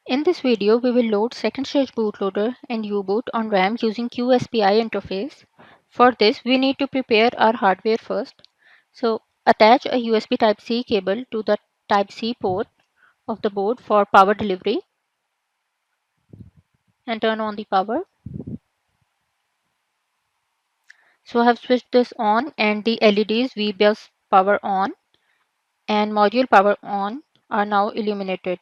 In this video, we will load second stage bootloader and U-boot on RAM using QSPI interface. For this, we need to prepare our hardware first. So attach a USB Type-C cable to the Type-C port of the board for power delivery and turn on the power. So I have switched this on and the LEDs VBus power on and module power on are now illuminated.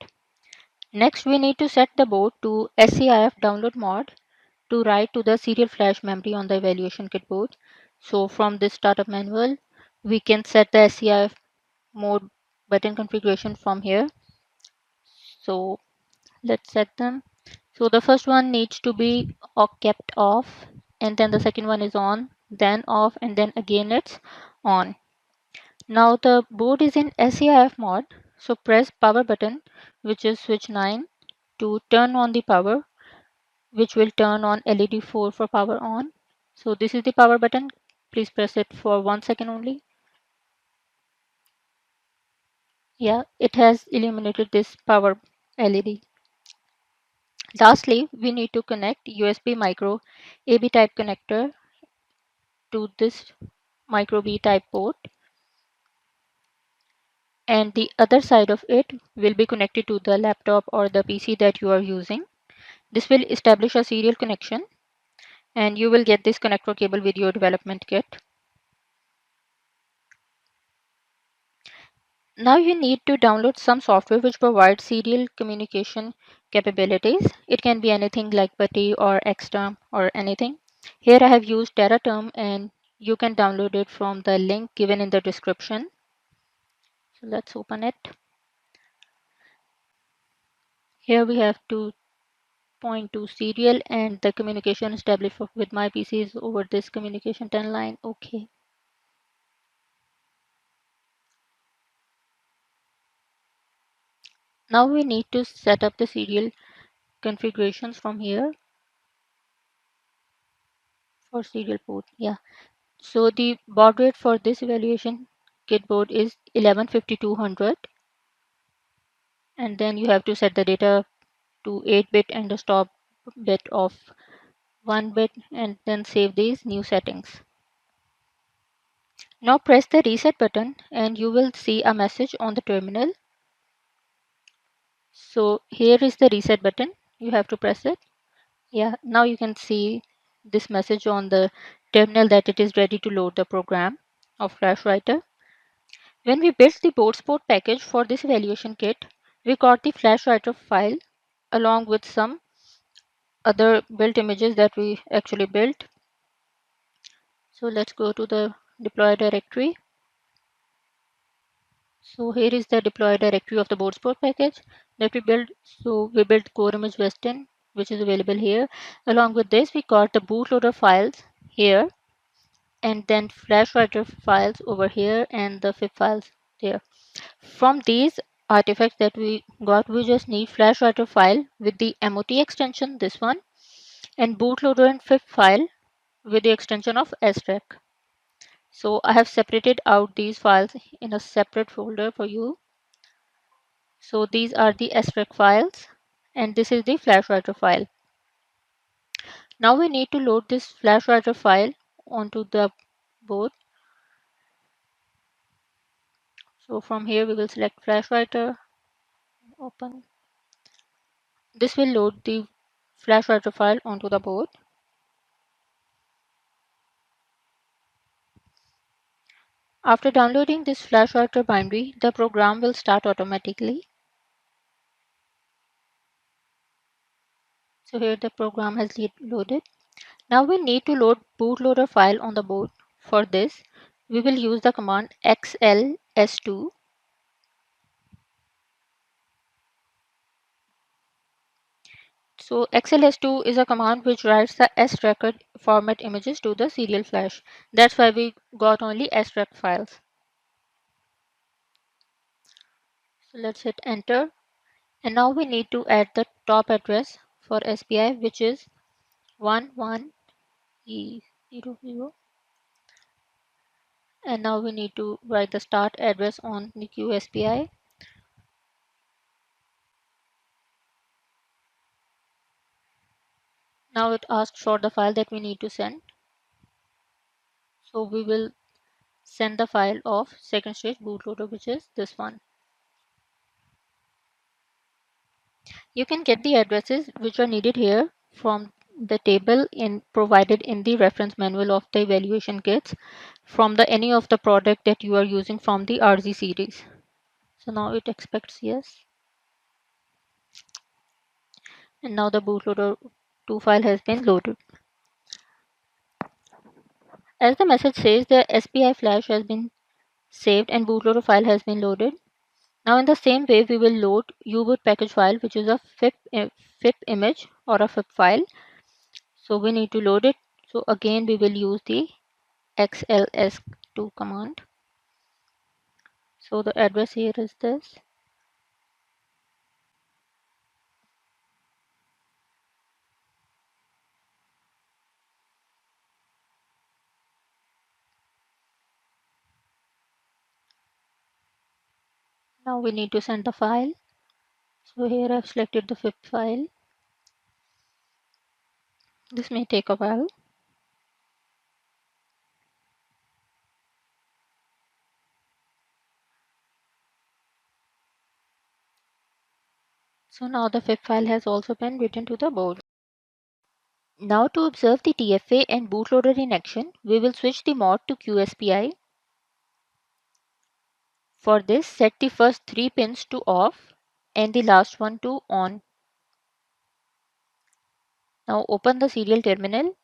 Next, we need to set the board to SCIF download mode to write to the serial flash memory on the evaluation kit board. So from this startup manual, we can set the SCIF mode button configuration from here. So let's set them. So the first one needs to be kept off, and then the second one is on, then off, and then again it's on. Now the board is in SCIF mode, so press power button, which is switch 9, to turn on the power, which will turn on LED 4 for power on. So this is the power button. Please press it for 1 second only. Yeah, it has illuminated this power LED. Lastly, we need to connect USB micro AB type connector to this micro B type port, and the other side of it will be connected to the laptop or the PC that you are using. This will establish a serial connection, and you will get this connector cable with your development kit. Now you need to download some software which provides serial communication capabilities. It can be anything like PuTTY or Xterm or anything. Here I have used TerraTerm, and you can download it from the link given in the description. So let's open it. Here we have to point to serial, and the communication established with my PC is over this communication 10 line. Okay. Now we need to set up the serial configurations from here for serial port. Yeah. So the baud rate for this evaluation kit board is 115200, and then you have to set the data to 8-bit and the stop bit of 1 bit, and then save these new settings. Now press the reset button and you will see a message on the terminal. So here is the reset button. You have to press it. Yeah, now you can see this message on the terminal that it is ready to load the program of Flash Writer. When we built the board support package for this evaluation kit, we got the Flash Writer file along with some other built images that we actually built. So let's go to the deploy directory. So here is the deploy directory of the board support package that we built. So we built core image Western, which is available here. Along with this, we got the bootloader files here, and then Flash Writer files over here, and the FIP files there. From these artifacts that we got, we just need Flash Writer file with the MOT extension, this one, and bootloader and FIP file with the extension of SREC. So I have separated out these files in a separate folder for you. So these are the SREC files, and this is the Flash Writer file. Now we need to load this Flash Writer file onto the board. So from here we will select Flash Writer, open. This will load the Flash Writer file onto the board. After downloading this Flash Writer binary, the program will start automatically. So here the program has loaded. Now we need to load bootloader file on the board. For this, we will use the command xls2. So xls2 is a command which writes the srecord format images to the serial flash. That's why we got only srec files. So let's hit enter. And now we need to add the top address for SPI, which is 11E00. And now we need to write the start address on the QSPI. Now it asks for the file that we need to send. So we will send the file of second stage bootloader, which is this one. You can get the addresses which are needed here from the table provided in the reference manual of the evaluation kits from any of the product that you are using from the RZ series. So now it expects yes. And now the bootloader 2 file has been loaded. As the message says, the SPI flash has been saved and bootloader file has been loaded. Now in the same way, we will load U-boot package file, which is a FIP image or a FIP file. So we need to load it. So again, we will use the xls2 command. So the address here is this. Now we need to send the file. So here I've selected the FIP file. This may take a while. So now the FIP file has also been written to the board. Now to observe the TFA and bootloader in action, we will switch the mode to QSPI. For this, set the first 3 pins to off and the last one to on. Now open the serial terminal.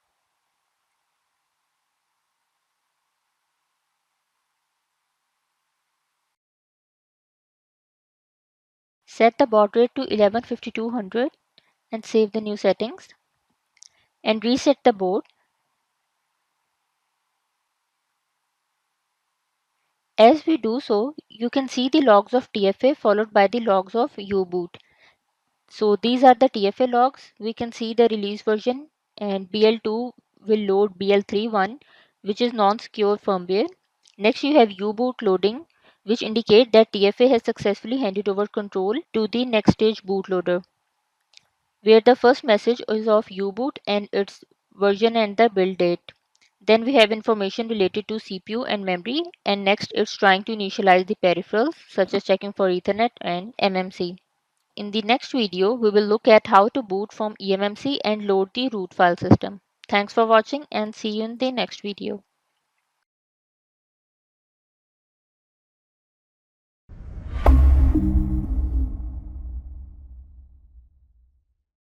Set the baud rate to 115200 and save the new settings. And reset the board. As we do so, you can see the logs of TFA followed by the logs of U-boot. So these are the TFA logs. We can see the release version and BL2 will load BL31, which is non-secure firmware. Next you have U-boot loading, which indicate that TFA has successfully handed over control to the next stage bootloader, where the first message is of U-boot and its version and the build date. Then we have information related to CPU and memory, and next it's trying to initialize the peripherals such as checking for Ethernet and MMC. In the next video, we will look at how to boot from eMMC and load the root file system. Thanks for watching and see you in the next video.